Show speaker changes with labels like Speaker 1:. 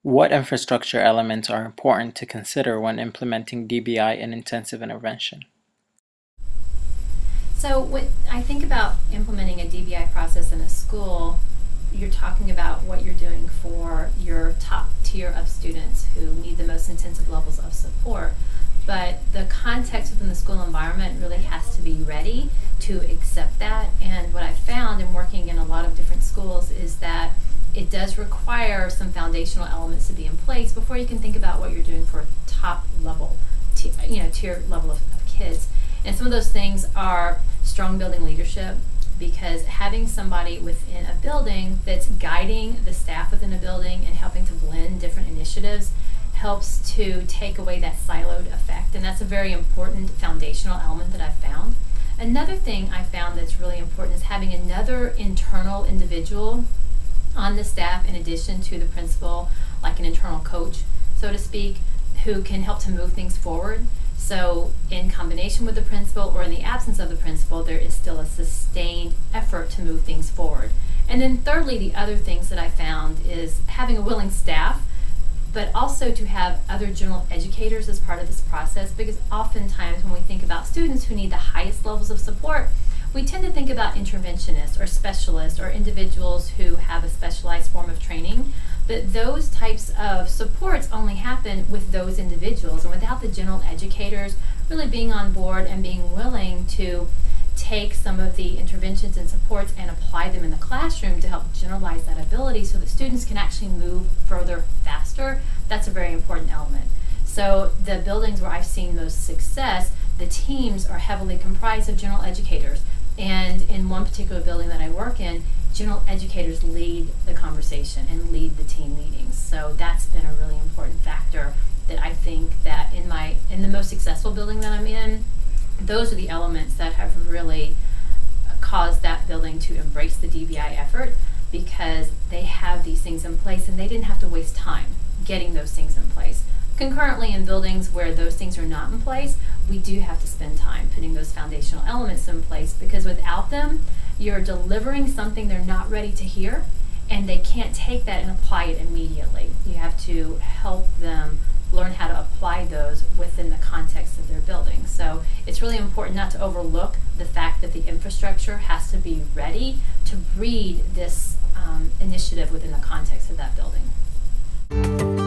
Speaker 1: What infrastructure elements are important to consider when implementing DBI in intensive intervention?
Speaker 2: So when I think about implementing a DBI process in a school, you're talking about what you're doing for your top tier of students who need the most intensive levels of support. But the context within the school environment really has to be ready to accept that. And what I've found in working in a lot of different schools is that it does require some foundational elements to be in place before you can think about what you're doing for a top level, tier level of kids. And some of those things are strong building leadership, because having somebody within a building that's guiding the staff within a building and helping to blend different initiatives helps to take away that siloed effect. And that's a very important foundational element that I've found. Another thing I found that's really important is having another internal individual on the staff in addition to the principal, like an internal coach, so to speak, who can help to move things forward. So in combination with the principal or in the absence of the principal, there is still a sustained effort to move things forward. And then thirdly, the other things that I found is having a willing staff, but also to have other general educators as part of this process, because oftentimes when we think about students who need the highest levels of support, we tend to think about interventionists or specialists or individuals who have a specialized form of training. But those types of supports only happen with those individuals, and without the general educators really being on board and being willing to take some of the interventions and supports and apply them in the classroom to help generalize that ability so that students can actually move further faster, that's a very important element. So the buildings where I've seen most success, the teams are heavily comprised of general educators. And in one particular building that I work in, general educators lead the conversation and lead the team meetings. So that's been a really important factor that I think that in the most successful building that I'm in, those are the elements that have really caused that building to embrace the DBI effort, because they have these things in place and they didn't have to waste time getting those things in place. Concurrently, in buildings where those things are not in place, we do have to spend time putting those foundational elements in place, because without them, you're delivering something they're not ready to hear, and they can't take that and apply it immediately. You have to help them learn how to apply those within the context of their building. So it's really important not to overlook the fact that the infrastructure has to be ready to breed this initiative within the context of that building.